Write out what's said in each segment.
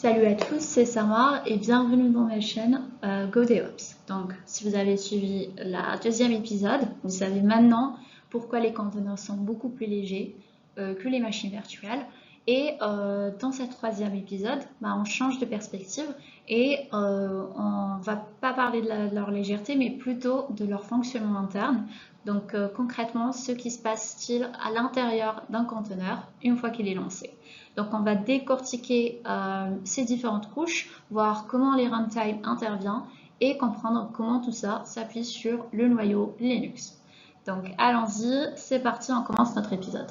Salut à tous, c'est Samar et bienvenue dans ma chaîne GoDevOps. Donc, si vous avez suivi le deuxième épisode, vous savez maintenant pourquoi les conteneurs sont beaucoup plus légers que les machines virtuelles. Et dans ce troisième épisode, on change de perspective et on va pas parler de leur légèreté, mais plutôt de leur fonctionnement interne. Donc, concrètement, ce qui se passe-t-il à l'intérieur d'un conteneur une fois qu'il est lancé. Donc, on va décortiquer ces différentes couches, voir comment les runtime intervient et comprendre comment tout ça s'appuie sur le noyau Linux. Donc, allons-y, c'est parti, on commence notre épisode.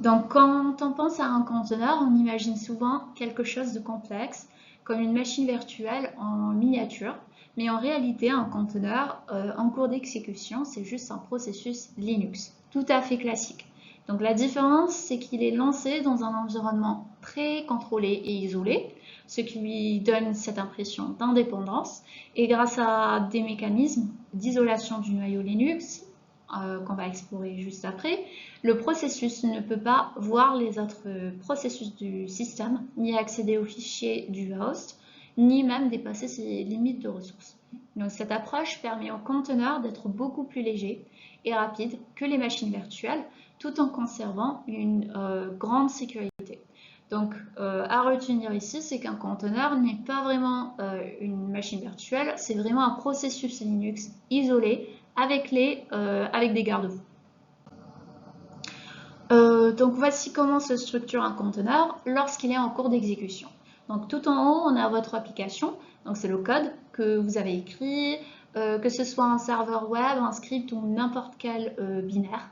Donc, quand on pense à un conteneur, on imagine souvent quelque chose de complexe, comme une machine virtuelle en miniature. Mais en réalité, un conteneur en cours d'exécution, c'est juste un processus Linux, tout à fait classique. Donc la différence, c'est qu'il est lancé dans un environnement très contrôlé et isolé, ce qui lui donne cette impression d'indépendance. Et grâce à des mécanismes d'isolation du noyau Linux, qu'on va explorer juste après, le processus ne peut pas voir les autres processus du système, ni accéder aux fichiers du host, ni même dépasser ses limites de ressources. Donc cette approche permet au conteneur d'être beaucoup plus léger et rapide que les machines virtuelles, tout en conservant une grande sécurité. Donc, à retenir ici, c'est qu'un conteneur n'est pas vraiment une machine virtuelle, c'est vraiment un processus Linux isolé avec des garde-fous. Donc, voici comment se structure un conteneur lorsqu'il est en cours d'exécution. Donc, tout en haut, on a votre application. Donc, c'est le code que vous avez écrit, que ce soit un serveur web, un script ou n'importe quel binaire.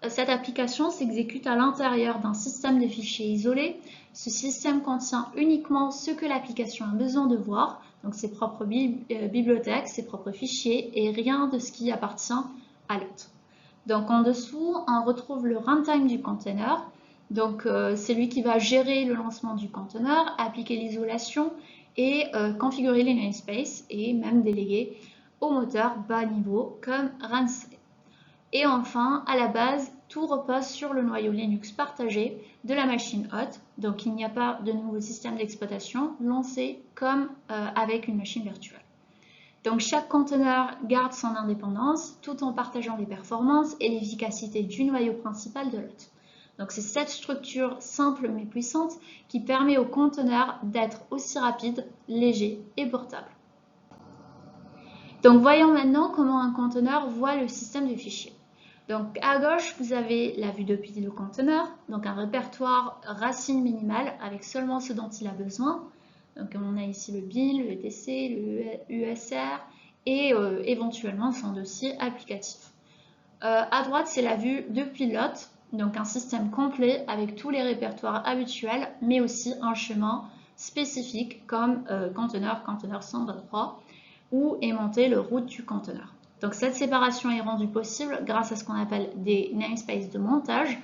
Cette application s'exécute à l'intérieur d'un système de fichiers isolé. Ce système contient uniquement ce que l'application a besoin de voir, donc ses propres bibliothèques, ses propres fichiers et rien de ce qui appartient à l'autre. Donc en dessous, on retrouve le runtime du conteneur. Donc c'est lui qui va gérer le lancement du conteneur, appliquer l'isolation et configurer les namespaces et même déléguer au moteur bas niveau comme runcd. Et enfin, à la base, tout repose sur le noyau Linux partagé de la machine hôte. Donc, il n'y a pas de nouveau système d'exploitation lancé comme avec une machine virtuelle. Donc, chaque conteneur garde son indépendance tout en partageant les performances et l'efficacité du noyau principal de l'hôte. Donc, c'est cette structure simple mais puissante qui permet au conteneur d'être aussi rapide, léger et portable. Donc, voyons maintenant comment un conteneur voit le système de fichiers. Donc à gauche, vous avez la vue depuis le conteneur, donc un répertoire racine minimale avec seulement ce dont il a besoin. Donc on a ici le bin, le etc, le usr et éventuellement son dossier applicatif. À droite, c'est la vue de pilote, donc un système complet avec tous les répertoires habituels, mais aussi un chemin spécifique comme conteneur 123 où est monté le route du conteneur. Donc cette séparation est rendue possible grâce à ce qu'on appelle des namespaces de montage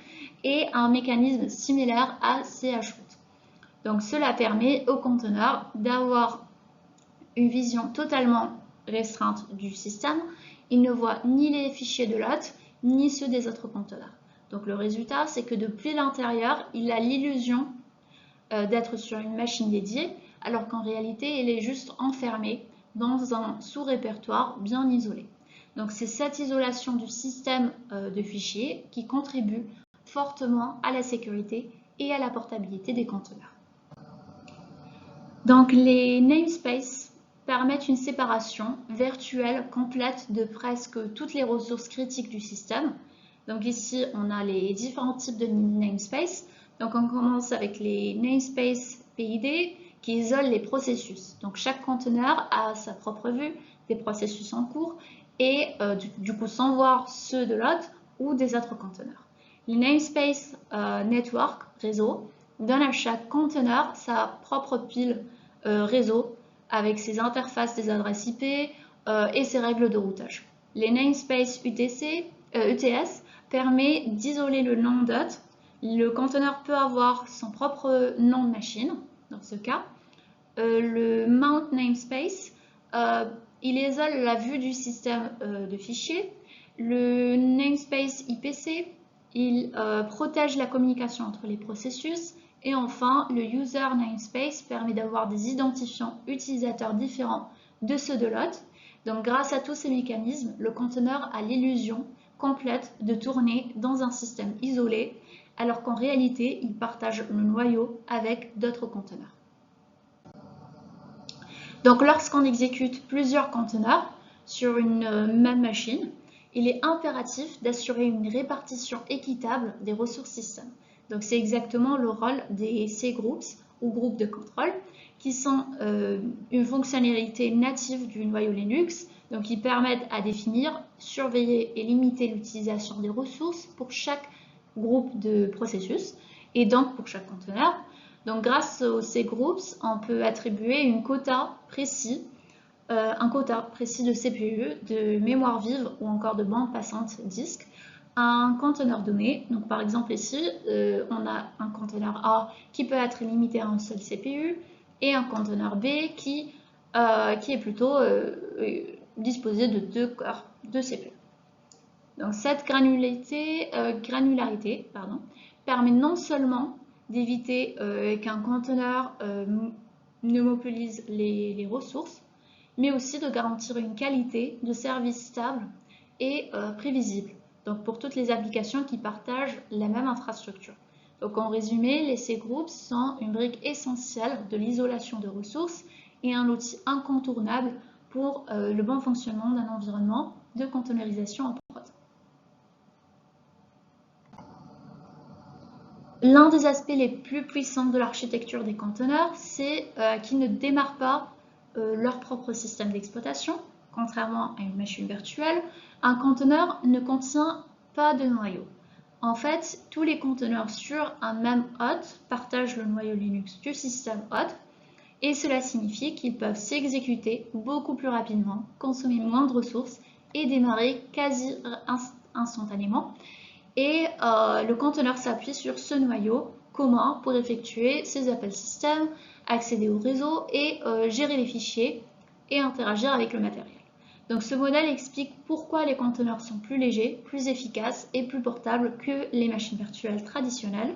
et un mécanisme similaire à chroot. Donc cela permet au conteneur d'avoir une vision totalement restreinte du système. Il ne voit ni les fichiers de l'hôte ni ceux des autres conteneurs. Donc le résultat, c'est que depuis l'intérieur, il a l'illusion d'être sur une machine dédiée, alors qu'en réalité, il est juste enfermé dans un sous-répertoire bien isolé. Donc c'est cette isolation du système de fichiers qui contribue fortement à la sécurité et à la portabilité des conteneurs. Donc les namespaces permettent une séparation virtuelle complète de presque toutes les ressources critiques du système. Donc ici, on a les différents types de namespaces. Donc on commence avec les namespaces PID qui isolent les processus. Donc chaque conteneur a sa propre vue des processus en cours et du coup sans voir ceux de l'autre ou des autres conteneurs. Les namespaces network, réseau, donnent à chaque conteneur sa propre pile réseau avec ses interfaces des adresses IP et ses règles de routage. Les namespaces ETS permet d'isoler le nom d'hôte. Le conteneur peut avoir son propre nom de machine, dans ce cas. Le mount namespace, il isole la vue du système de fichiers. Le namespace IPC, il protège la communication entre les processus. Et enfin, le User Namespace permet d'avoir des identifiants utilisateurs différents de ceux de l'hôte. Donc grâce à tous ces mécanismes, le conteneur a l'illusion complète de tourner dans un système isolé, alors qu'en réalité, il partage le noyau avec d'autres conteneurs. Donc lorsqu'on exécute plusieurs conteneurs sur une même machine, il est impératif d'assurer une répartition équitable des ressources système. Donc c'est exactement le rôle des cgroups ou groupes de contrôle qui sont une fonctionnalité native du noyau Linux, donc qui permettent à définir, surveiller et limiter l'utilisation des ressources pour chaque groupe de processus et donc pour chaque conteneur. Donc grâce aux cgroups, on peut attribuer un quota précis de CPU, de mémoire vive ou encore de bande passante disque à un conteneur donné. Donc par exemple ici, on a un conteneur A qui peut être limité à un seul CPU et un conteneur B qui est plutôt disposé de 2 cœurs de CPU. Donc cette granularité permet non seulement d'éviter qu'un conteneur ne monopolise les ressources, mais aussi de garantir une qualité de service stable et prévisible. Donc pour toutes les applications qui partagent la même infrastructure. Donc en résumé, les cgroups sont une brique essentielle de l'isolation de ressources et un outil incontournable pour le bon fonctionnement d'un environnement de containerisation en prod. L'un des aspects les plus puissants de l'architecture des conteneurs, c'est qu'ils ne démarrent pas leur propre système d'exploitation. Contrairement à une machine virtuelle, un conteneur ne contient pas de noyau. En fait, tous les conteneurs sur un même hôte partagent le noyau Linux du système hôte et cela signifie qu'ils peuvent s'exécuter beaucoup plus rapidement, consommer moins de ressources et démarrer quasi instantanément. Et le conteneur s'appuie sur ce noyau commun pour effectuer ses appels système, accéder au réseau et gérer les fichiers et interagir avec le matériel. Donc ce modèle explique pourquoi les conteneurs sont plus légers, plus efficaces et plus portables que les machines virtuelles traditionnelles.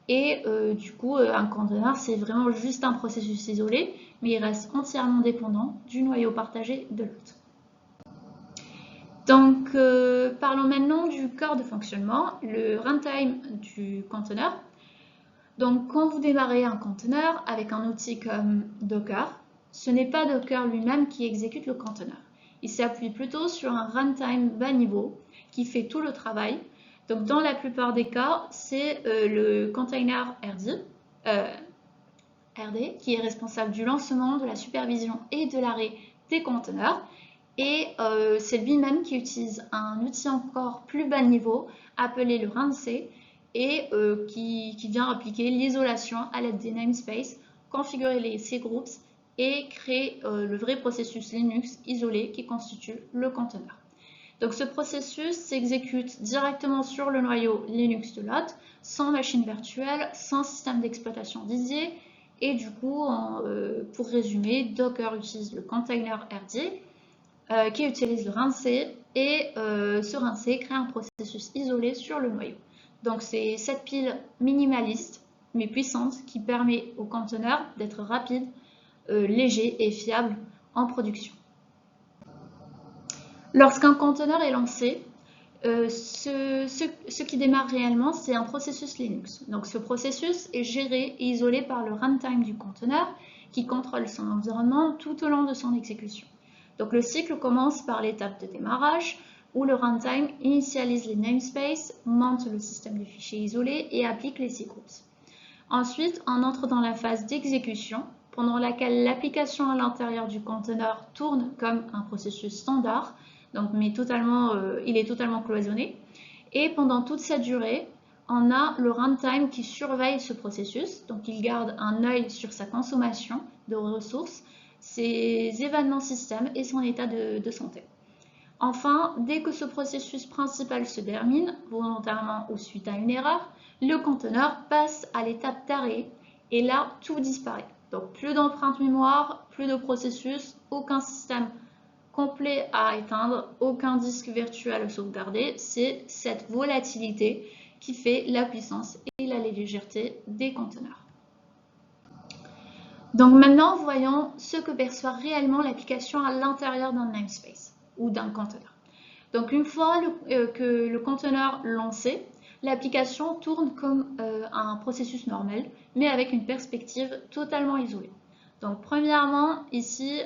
Et du coup, un conteneur, c'est vraiment juste un processus isolé, mais il reste entièrement dépendant du noyau partagé de l'hôte. Donc, parlons maintenant du corps de fonctionnement, le runtime du conteneur. Donc, quand vous démarrez un conteneur avec un outil comme Docker, ce n'est pas Docker lui-même qui exécute le conteneur. Il s'appuie plutôt sur un runtime bas niveau qui fait tout le travail. Donc, dans la plupart des cas, c'est le container RD qui est responsable du lancement, de la supervision et de l'arrêt des conteneurs. Et c'est lui-même qui utilise un outil encore plus bas niveau appelé le runc et qui vient appliquer l'isolation à l'aide des namespaces, configurer les cgroups et créer le vrai processus Linux isolé qui constitue le conteneur. Donc ce processus s'exécute directement sur le noyau Linux de l'hôte, sans machine virtuelle, sans système d'exploitation dédié. Et du coup, pour résumer, Docker utilise le container RD qui utilise le runc et ce runc crée un processus isolé sur le noyau. Donc c'est cette pile minimaliste mais puissante qui permet au conteneur d'être rapide, léger et fiable en production. Lorsqu'un conteneur est lancé, ce qui démarre réellement, c'est un processus Linux. Donc ce processus est géré et isolé par le runtime du conteneur qui contrôle son environnement tout au long de son exécution. Donc le cycle commence par l'étape de démarrage où le runtime initialise les namespaces, monte le système de fichiers isolés et applique les cgroups. Ensuite, on entre dans la phase d'exécution pendant laquelle l'application à l'intérieur du conteneur tourne comme un processus standard, donc, mais il est totalement cloisonné. Et pendant toute cette durée, on a le runtime qui surveille ce processus, donc il garde un œil sur sa consommation de ressources, ses événements système et son état de santé. Enfin, dès que ce processus principal se termine, volontairement ou suite à une erreur, le conteneur passe à l'étape d'arrêt et là, tout disparaît. Donc plus d'empreinte mémoire, plus de processus, aucun système complet à éteindre, aucun disque virtuel à sauvegarder. C'est cette volatilité qui fait la puissance et la légèreté des conteneurs. Donc maintenant, voyons ce que perçoit réellement l'application à l'intérieur d'un namespace ou d'un conteneur. Donc une fois que le conteneur lancé, l'application tourne comme un processus normal, mais avec une perspective totalement isolée. Donc premièrement, ici,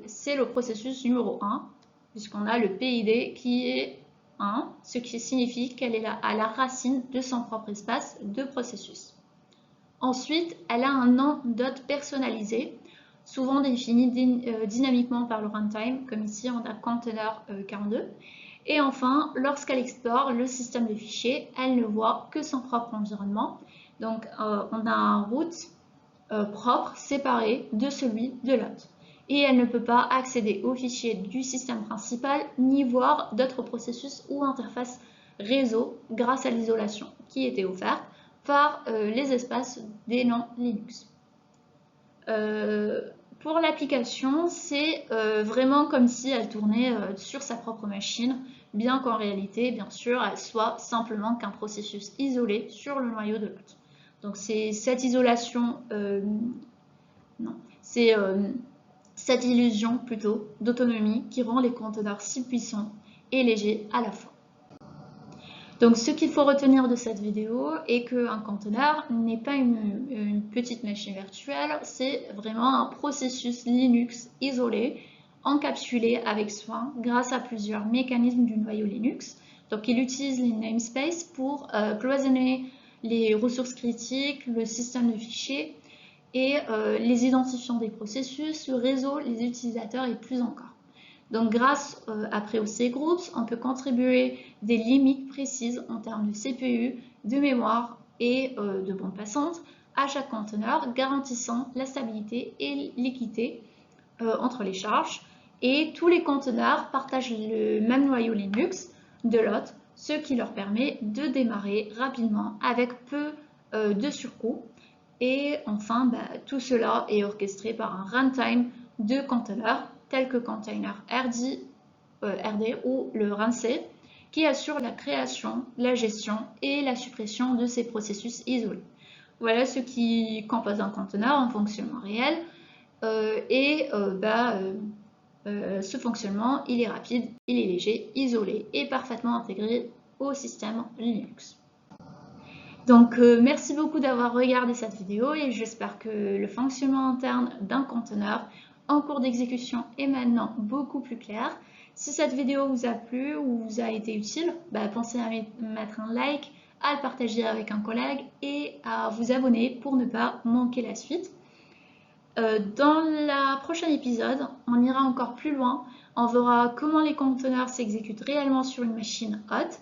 c'est le processus numéro 1, puisqu'on a le PID qui est 1, ce qui signifie qu'elle est à la racine de son propre espace de processus. Ensuite, elle a un nom d'hôte personnalisé, souvent défini dynamiquement par le runtime, comme ici on a container 42. Et enfin, lorsqu'elle explore le système de fichiers, elle ne voit que son propre environnement. Donc on a un route propre séparé de celui de l'hôte. Et elle ne peut pas accéder aux fichiers du système principal, ni voir d'autres processus ou interfaces réseau grâce à l'isolation qui était offerte par les espaces des noms Linux. Pour l'application, c'est vraiment comme si elle tournait sur sa propre machine, bien qu'en réalité, bien sûr, elle soit simplement qu'un processus isolé sur le noyau de l'hôte. Donc c'est cette isolation, c'est cette illusion plutôt d'autonomie qui rend les conteneurs si puissants et légers à la fois. Donc ce qu'il faut retenir de cette vidéo est qu'un conteneur n'est pas une petite machine virtuelle, c'est vraiment un processus Linux isolé, encapsulé avec soin grâce à plusieurs mécanismes du noyau Linux. Donc il utilise les namespaces pour cloisonner les ressources critiques, le système de fichiers et les identifiants des processus, le réseau, les utilisateurs et plus encore. Donc grâce à PreOC Groups, on peut contribuer des limites précises en termes de CPU, de mémoire et de bande passante à chaque conteneur, garantissant la stabilité et l'équité entre les charges. Et tous les conteneurs partagent le même noyau Linux de l'hôte, ce qui leur permet de démarrer rapidement avec peu de surcoût. Et enfin, tout cela est orchestré par un runtime de conteneurs tels que container RD ou le RunC, qui assure la création, la gestion et la suppression de ces processus isolés. Voilà ce qui compose un conteneur en fonctionnement réel. Ce fonctionnement, il est rapide, il est léger, isolé et parfaitement intégré au système Linux. Donc merci beaucoup d'avoir regardé cette vidéo et j'espère que le fonctionnement interne d'un conteneur en cours d'exécution est maintenant beaucoup plus clair. Si cette vidéo vous a plu ou vous a été utile, pensez à mettre un like, à le partager avec un collègue et à vous abonner pour ne pas manquer la suite. Dans le prochain épisode, on ira encore plus loin. On verra comment les conteneurs s'exécutent réellement sur une machine hôte,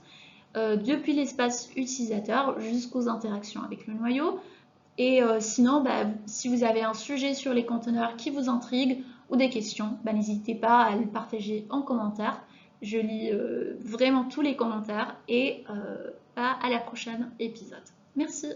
depuis l'espace utilisateur jusqu'aux interactions avec le noyau. Et sinon, si vous avez un sujet sur les conteneurs qui vous intrigue ou des questions, n'hésitez pas à le partager en commentaire. Je lis vraiment tous les commentaires et à la prochaine épisode. Merci.